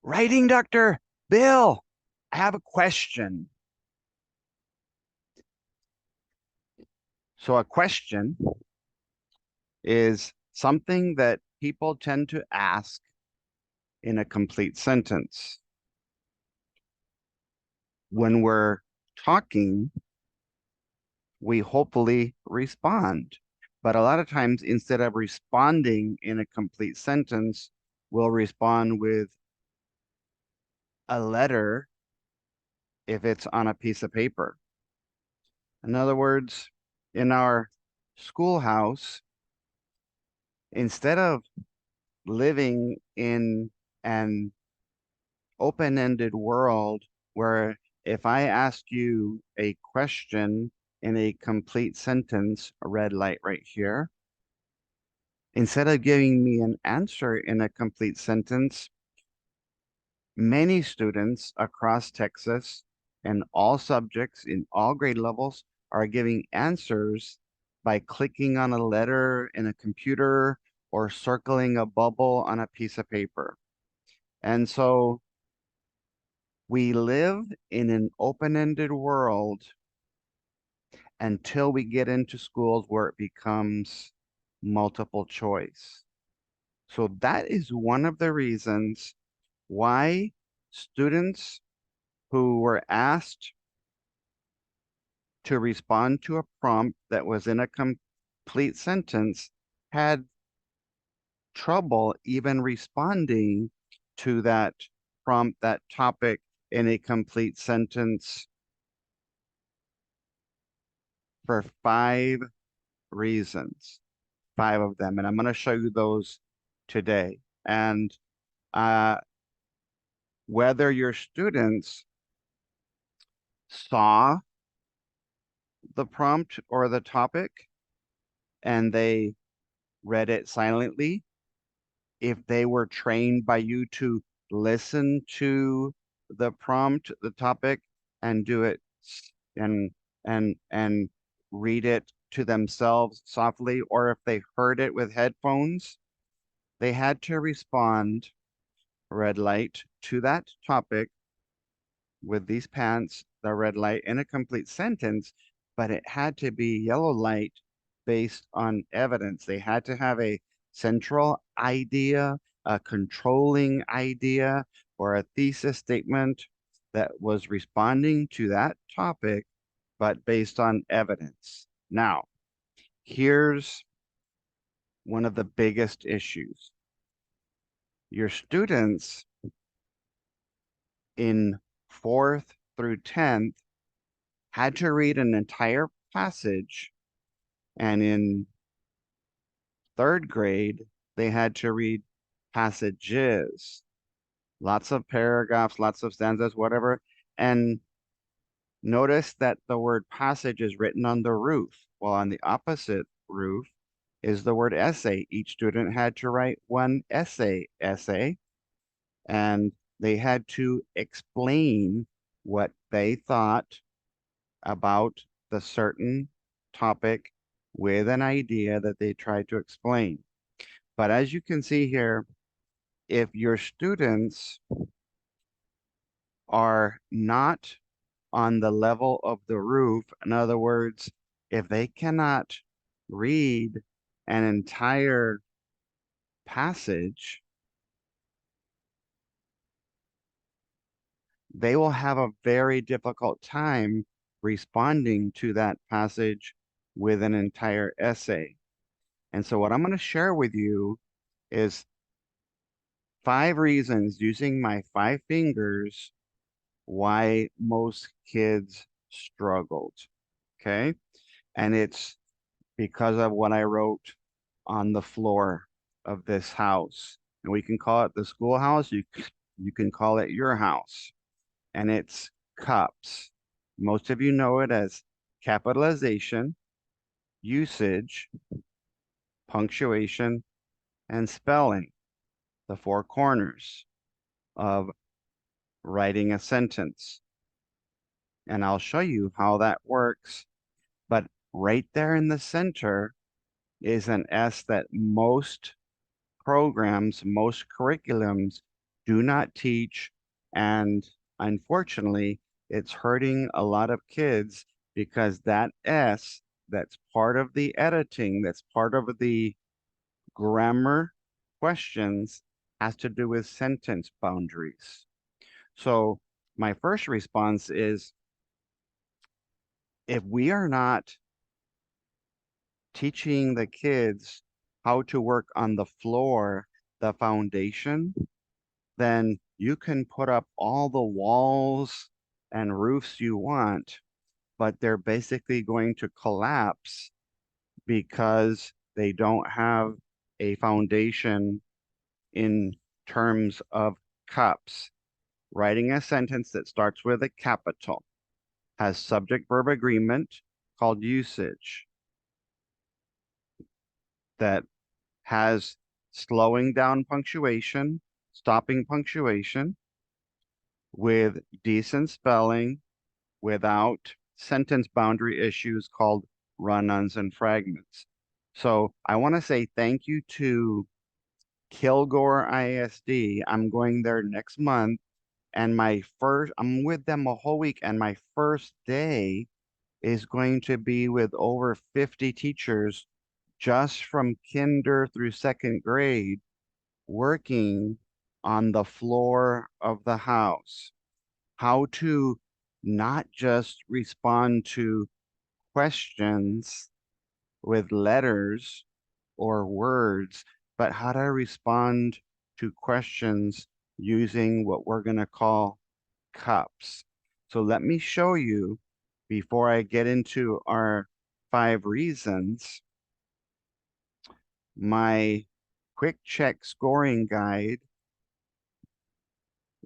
Writing Dr. Bill, I have a question. So, a question is something that people tend to ask in a complete sentence. When we're talking, we hopefully respond. But a lot of times, instead of responding in a complete sentence, we'll respond with a letter if it's on a piece of paper. In other words, in our schoolhouse, instead of living in an open-ended world where if I ask you a question in a complete sentence, a red light right here, instead of giving me an answer in a complete sentence, many students across Texas and all subjects in all grade levels are giving answers by clicking on a letter in a computer or circling a bubble on a piece of paper. And so we live in an open-ended world until we get into schools where it becomes multiple choice. So that is one of the reasons why students who were asked to respond to a prompt that was in a complete sentence had trouble even responding to that prompt, that topic in a complete sentence for 5 reasons, 5 of them. And I'm going to show you those today. And uh, whether your students saw the prompt or the topic and they read it silently, if they were trained by you to listen to the prompt, the topic, and do it and and read it to themselves softly, or if they heard it with headphones, they had to respond red light to that topic with these pants, the red light in a complete sentence, but it had to be yellow light based on evidence. They had to have a central idea, a controlling idea, or a thesis statement that was responding to that topic, but based on evidence. Now, here's one of the biggest issues. Your students in 4th through 10th had to read an entire passage, and in 3rd grade, they had to read passages, lots of paragraphs, lots of stanzas, whatever. And notice that the word passage is written on the roof, while on the opposite roof is the word essay. Each student had to write one essay, and they had to explain what they thought about the certain topic with an idea that they tried to explain. But as you can see here, if your students are not on the level of the roof, in other words, if they cannot read an entire passage, they will have a very difficult time responding to that passage with an entire essay. And so what I'm going to share with you is 5 reasons using my 5 fingers why most kids struggled. Okay. And it's because of what I wrote on the floor of this house. And we can call it the schoolhouse. You can call it your house. And it's CUPSS. Most of you know it as capitalization, usage, punctuation, and spelling, the 4 corners of writing a sentence. And I'll show you how that works. But right there in the center is an S that most programs, most curriculums do not teach. And unfortunately, it's hurting a lot of kids because that S that's part of the editing, that's part of the grammar questions, has to do with sentence boundaries. So my first response is if we are not teaching the kids how to work on the floor, the foundation, then you can put up all the walls and roofs you want, but they're basically going to collapse because they don't have a foundation in terms of CUPSS. Writing a sentence that starts with a capital has subject verb agreement called usage that has slowing down punctuation, stopping punctuation with decent spelling without sentence boundary issues called run-ons and fragments. So I want to say thank you to Kilgore ISD. I'm going there next month, and I'm with them a whole week, and my first day is going to be with over 50 teachers just from kinder through second grade working on the floor of the house. How to not just respond to questions with letters or words, but how to respond to questions using what we're going to call cups. So let me show you before I get into our 5 reasons, my quick check scoring guide.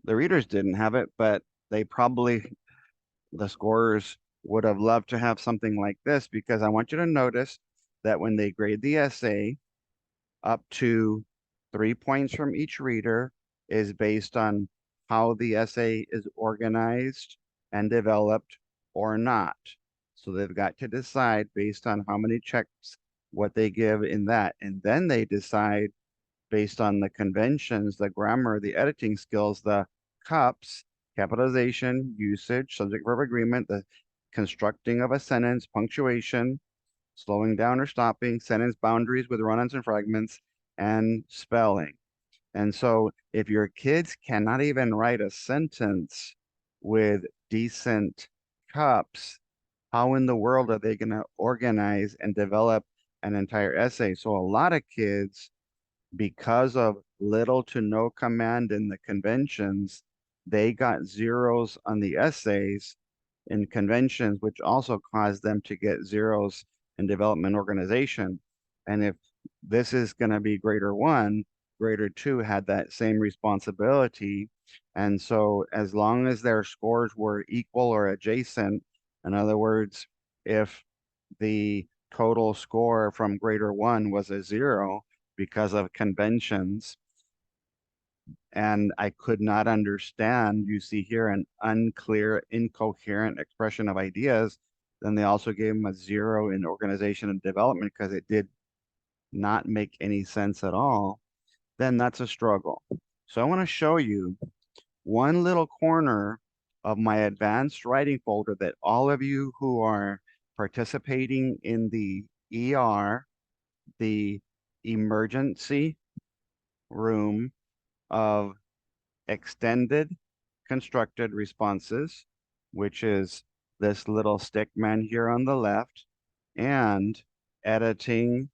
The readers didn't have it, but the scorers would have loved to have something like this because I want you to notice that when they grade the essay, up to 3 points from each reader is based on how the essay is organized and developed or not. So they've got to decide based on how many checks, what they give in that. And then they decide based on the conventions, the grammar, the editing skills, the CUPSS, capitalization, usage, subject verb agreement, the constructing of a sentence, punctuation, slowing down or stopping, sentence boundaries with run-ons and fragments, and spelling. And so if your kids cannot even write a sentence with decent CUPSS, how in the world are they going to organize and develop an entire essay? So a lot of kids, because of little to no command in the conventions, they got zeros on the essays in conventions, which also caused them to get zeros in development organization. And if this is going to be grader 1, grader 2 had that same responsibility. And so as long as their scores were equal or adjacent, in other words, if the total score from grader 1 was a 0 because of conventions, and I could not understand, you see here, an unclear, incoherent expression of ideas, then they also gave him a 0 in organization and development because it did not make any sense at all, then that's a struggle. So I want to show you one little corner of my advanced writing folder that all of you who are participating in the ER, the emergency room of extended constructed responses, which is this little stick man here on the left, and editing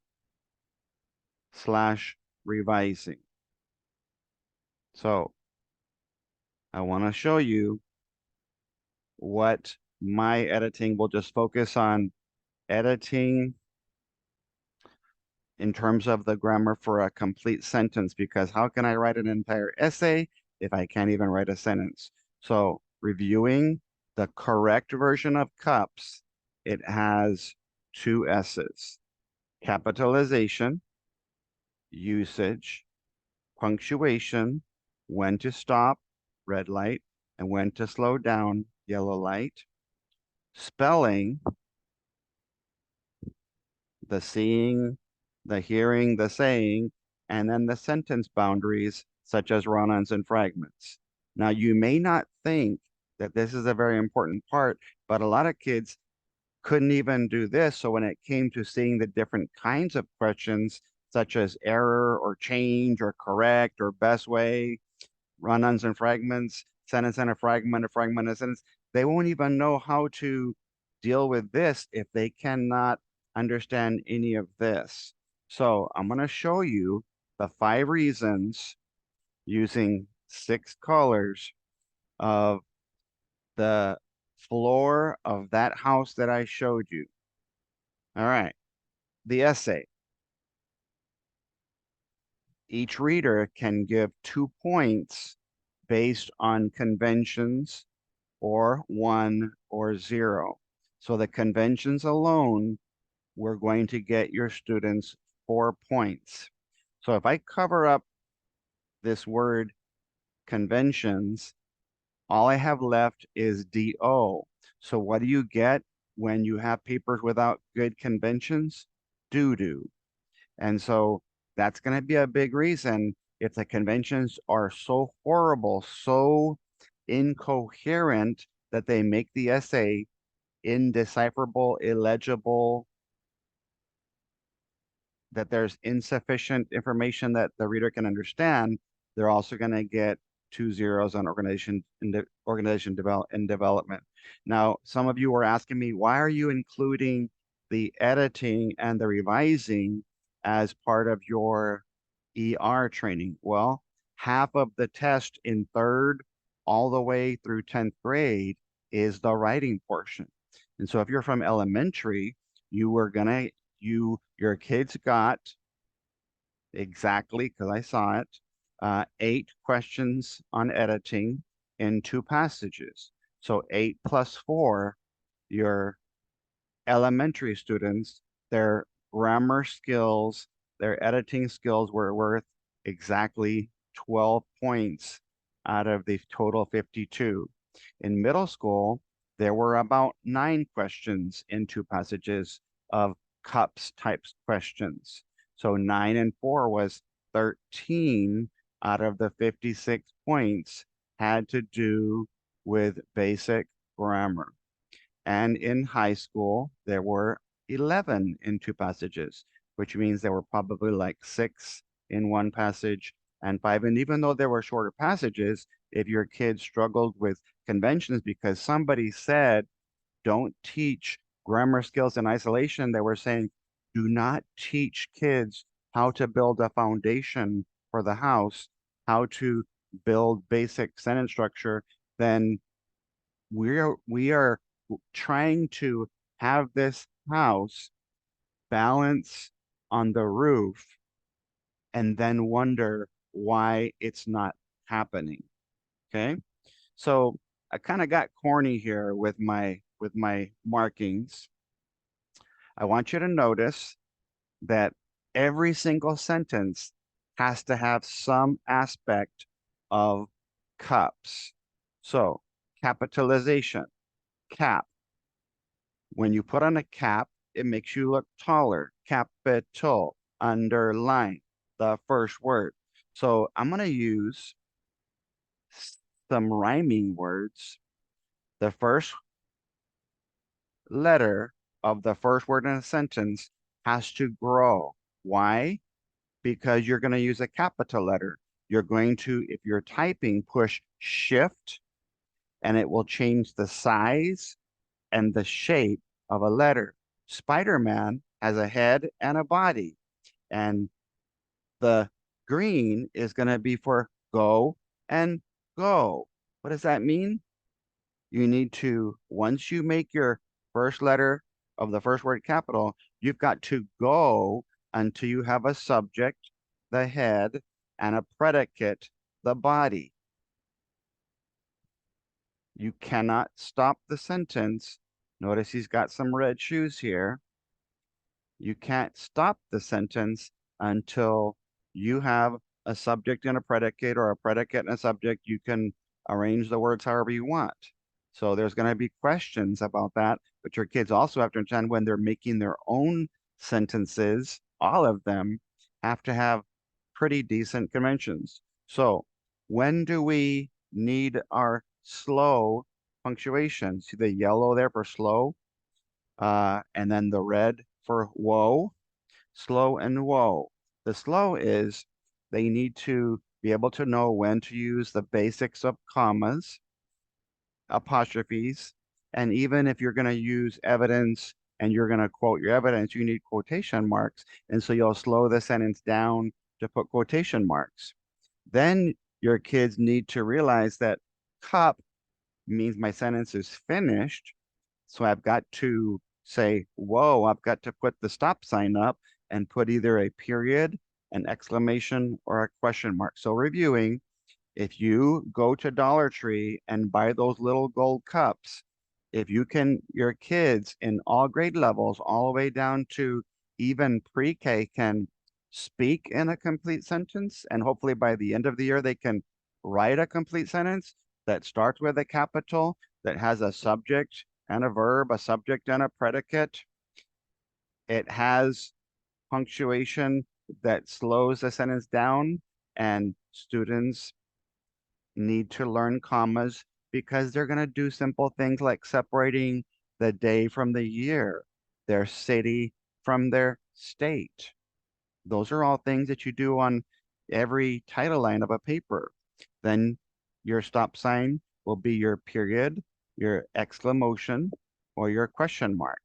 slash revising. So I want to show you what my editing will just focus on editing in terms of the grammar for a complete sentence, because how can I write an entire essay if I can't even write a sentence? So reviewing the correct version of CUPSS, it has 2 S's: capitalization, usage, punctuation, when to stop, red light, and when to slow down, yellow light, spelling, the seeing, the hearing, the saying, and then the sentence boundaries, such as run-ons and fragments. Now, you may not think that this is a very important part, but a lot of kids couldn't even do this. So when it came to seeing the different kinds of questions, such as error or change or correct or best way, run-ons and fragments, sentence and a fragment and a sentence, they won't even know how to deal with this if they cannot understand any of this. So I'm going to show you the 5 reasons using 6 colors of the floor of that house that I showed you. All right, the essay. Each reader can give 2 points based on conventions or 1 or 0. So the conventions alone, we're going to get your students 4 points. So if I cover up this word conventions, all I have left is DO. So what do you get when you have papers without good conventions? Doo-doo. And so that's going to be a big reason if the conventions are so horrible, so incoherent that they make the essay indecipherable, illegible, that there's insufficient information that the reader can understand, they're also going to get 2 zeros on organization development. Now, some of you were asking me, why are you including the editing and the revising as part of your ER training? Well, half of the test in third all the way through 10th grade is the writing portion. And so if you're from elementary, you were gonna your kids got exactly, because I saw it, 8 questions on editing in 2 passages. So 8 plus 4, your elementary students, their grammar skills, their editing skills were worth exactly 12 points out of the total 52. In middle school, there were about 9 questions in 2 passages of CUPSS types questions. So 9 and 4 was 13 out of the 56 points had to do with basic grammar. And in high school, there were 11 in 2 passages, which means there were probably like 6 in 1 passage and 5. And even though there were shorter passages, if your kids struggled with conventions because somebody said, don't teach grammar skills in isolation, they were saying, do not teach kids how to build a foundation for the house, how to build basic sentence structure, then we are trying to have this house balance on the roof and then wonder why it's not happening. Okay. So I kind of got corny here with my markings. I want you to notice that every single sentence has to have some aspect of cups. So capitalization, cap. When you put on a cap, it makes you look taller. Capital, underline, the first word. So I'm going to use some rhyming words. The first letter of the first word in a sentence has to grow. Why? Because you're going to use a capital letter. You're going to, if you're typing, push shift and it will change the size and the shape of a letter. Spider-Man has a head and a body, and the green is going to be for go and go. What does that mean? You need to, once you make your first letter of the first word capital, you've got to go until you have a subject, the head, and a predicate, the body. You cannot stop the sentence. Notice he's got some red shoes here. You can't stop the sentence until you have a subject and a predicate, or a predicate and a subject. You can arrange the words however you want. So there's going to be questions about that, but your kids also have to understand when they're making their own sentences, all of them have to have pretty decent conventions. So when do we need our slow punctuation? See the yellow there for slow, and then the red for whoa, slow and whoa. The slow is they need to be able to know when to use the basics of commas, apostrophes, and even if you're going to use evidence and you're going to quote your evidence, you need quotation marks. And so you'll slow the sentence down to put quotation marks. Then your kids need to realize that cup means my sentence is finished. So I've got to say, whoa, I've got to put the stop sign up and put either a period, an exclamation, or a question mark. So reviewing, if you go to Dollar Tree and buy those little gold cups, if you can, your kids in all grade levels, all the way down to even pre-K, can speak in a complete sentence, and hopefully by the end of the year, they can write a complete sentence that starts with a capital, that has a subject and a verb, a subject and a predicate. It has punctuation that slows the sentence down, and students need to learn commas because they're going to do simple things like separating the day from the year, their city from their state. Those are all things that you do on every title line of a paper. Then your stop sign will be your period, your exclamation, or your question mark.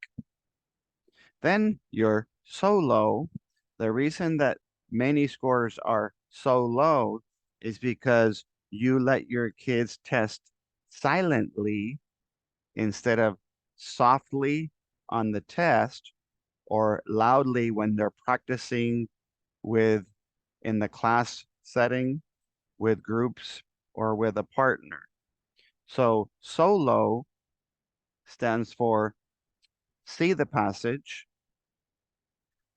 Then your so low. The reason that many scores are so low is because you let your kids test silently instead of softly on the test or loudly when they're practicing with in the class setting with groups or with a partner. So solo stands for see the passage,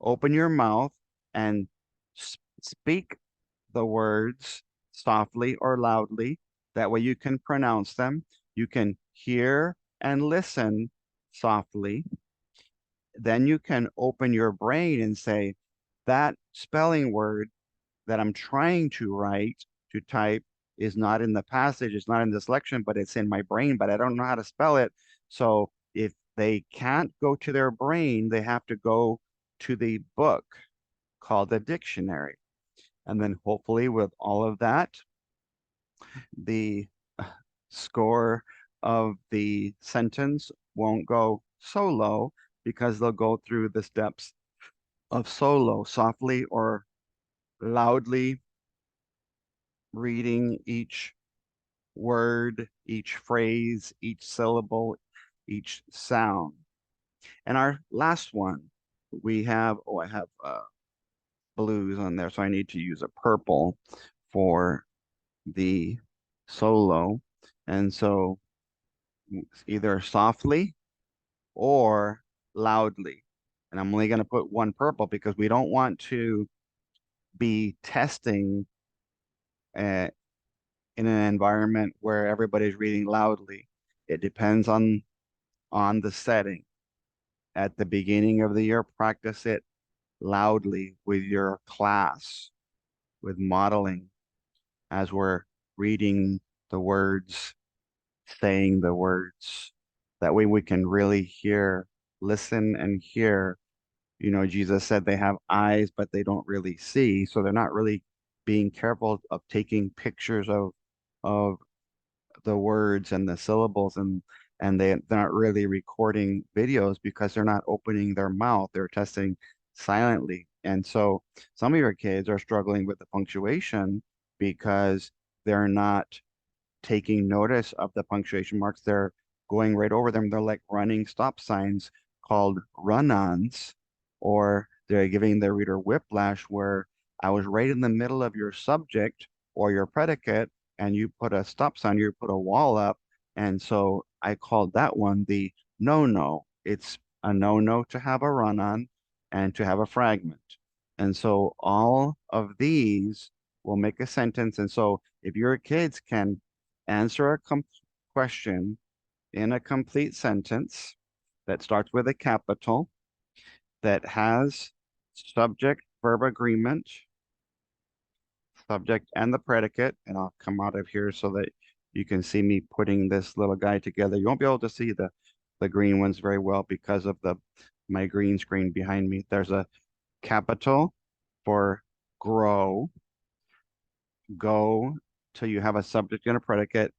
open your mouth, and speak the words softly or loudly. That way you can pronounce them. You can hear and listen softly. Then you can open your brain and say, that spelling word that I'm trying to write, to type, is not in the passage, it's not in this lection, but it's in my brain, but I don't know how to spell it. So if they can't go to their brain, they have to go to the book called the dictionary. And then hopefully with all of that, the score of the sentence won't go so low because they'll go through the steps of solo, softly or loudly reading each word, each phrase, each syllable, each sound. And our last one, we have, oh, I have blues on there, so I need to use a purple for the solo. And so either softly or loudly. And I'm only going to put one purple because we don't want to be testing uh, in an environment where everybody's reading loudly. It depends on the setting. At the beginning of the year, practice it loudly with your class, with modeling as we're reading the words, saying the words. That way we can really hear, listen and hear. You know, Jesus said they have eyes, but they don't really see. So they're not really being careful of taking pictures of the words and the syllables, and they're not really recording videos because they're not opening their mouth. They're testing silently. And so some of your kids are struggling with the punctuation because they're not taking notice of the punctuation marks. They're going right over them. They're like running stop signs called run-ons, or they're giving the reader whiplash where I was right in the middle of your subject or your predicate, and you put a stop sign, you put a wall up. And so I called that one the no-no. It's a no-no to have a run-on and to have a fragment. And so all of these will make a sentence. And so if your kids can answer a question in a complete sentence that starts with a capital, that has subject verb agreement, subject and the predicate, and I'll come out of here so that you can see me putting this little guy together. You won't be able to see the green ones very well because of the my green screen behind me. There's a capital for grow, go till you have a subject and a predicate.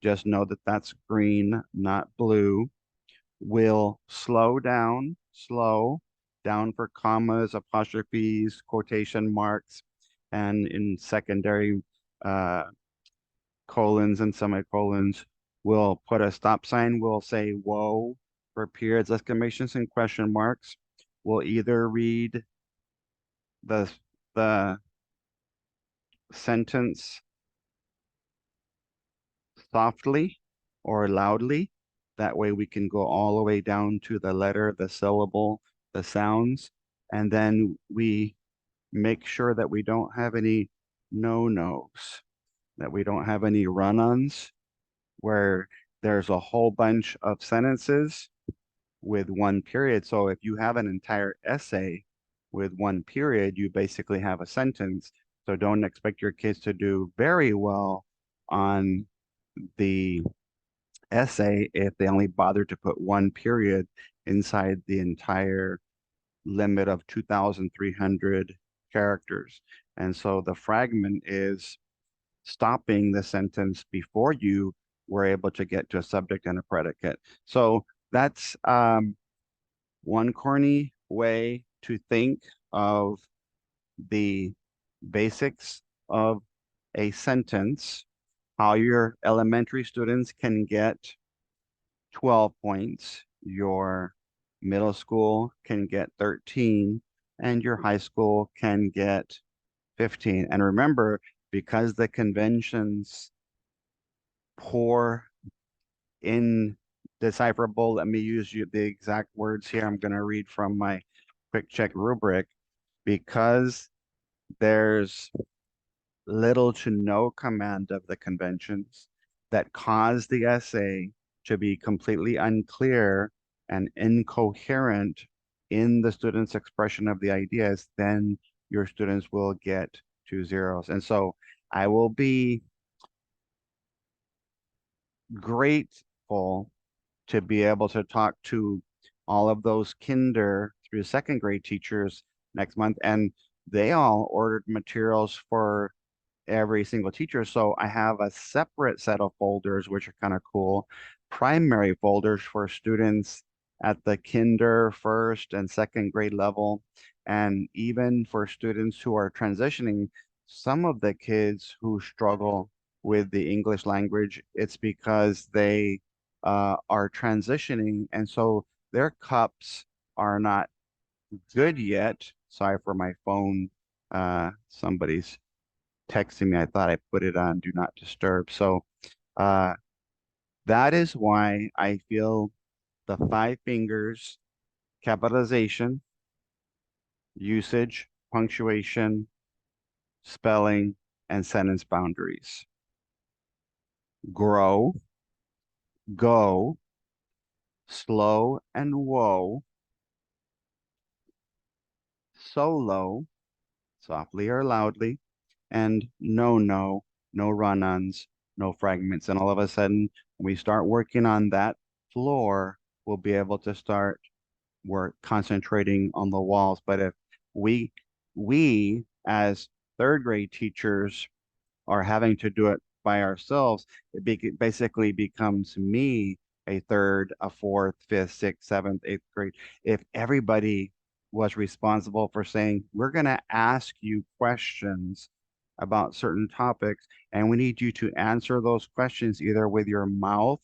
Just know that that's green, not blue. Will slow down for commas, apostrophes, quotation marks, and in secondary uh, colons and semicolons. We'll put a stop sign. We'll say whoa for periods, exclamations, and question marks. We'll either read the the sentence softly or loudly. That way we can go all the way down to the letter, the syllable, the sounds, and then we make sure that we don't have any no-nos, that we don't have any run-ons where there's a whole bunch of sentences with one period. So if you have an entire essay with one period, you basically have a sentence. So don't expect your kids to do very well on the essay if they only bother to put one period inside the entire limit of 2,300 characters. And so the fragment is stopping the sentence before you were able to get to a subject and a predicate. So that's one corny way to think of the basics of a sentence, how your elementary students can get 12 points, your middle school can get 13, and your high school can get 15. And remember, because the conventions poor, indecipherable, let me use the exact words here. I'm going to read from my quick check rubric. Because there's little to no command of the conventions that cause the essay to be completely unclear and incoherent in the student's expression of the ideas, then your students will get 2 zeros. And so I will be grateful to be able to talk to all of those kinder through second grade teachers next month. And they all ordered materials for every single teacher. So I have a separate set of folders, which are kind of cool. Primary folders for students at the kinder, first, and second grade level. And even for students who are transitioning, some of the kids who struggle with the English language, it's because they are transitioning. And so their cups are not good yet. Sorry for my phone. Somebody's texting me. I thought I put it on do not disturb. So uh, that is why I feel the five fingers, capitalization, usage, punctuation, spelling, and sentence boundaries. Grow, go, slow and whoa, solo, softly or loudly, and no run-ons, no fragments. And all of a sudden, when we start working on that floor, we'll be able to start work concentrating on the walls. But if we we as third grade teachers are having to do it by ourselves, basically becomes me a third, a fourth, fifth, sixth, seventh, eighth grade. If everybody was responsible for saying, we're going to ask you questions about certain topics, and we need you to answer those questions either with your mouth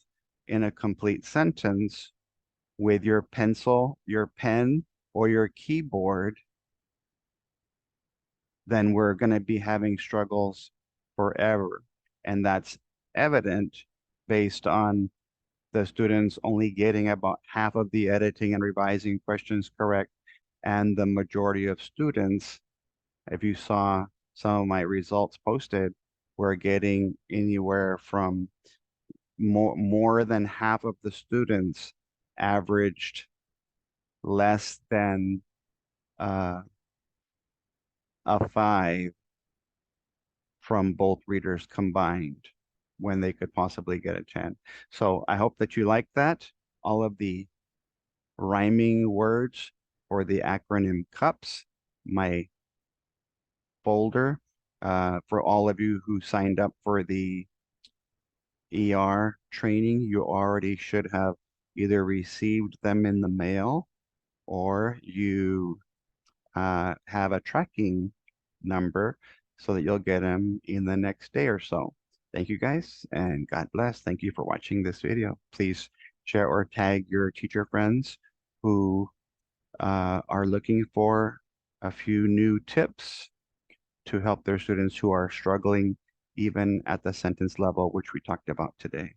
in a complete sentence, with your pencil, your pen, or your keyboard, then we're going to be having struggles forever. And that's evident based on the students only getting about half of the editing and revising questions correct. And the majority of students, if you saw some of my results posted, were getting anywhere from more than half of the students averaged less than uh, a 5 from both readers combined when they could possibly get a 10. So I hope that you like that. All of the rhyming words for the acronym CUPSS, my folder, for all of you who signed up for the ER training, you already should have either received them in the mail or you have a tracking number so that you'll get them in the next day or so. Thank you guys and God bless. Thank you for watching this video. Please share or tag your teacher friends who are looking for a few new tips to help their students who are struggling even at the sentence level, which we talked about today.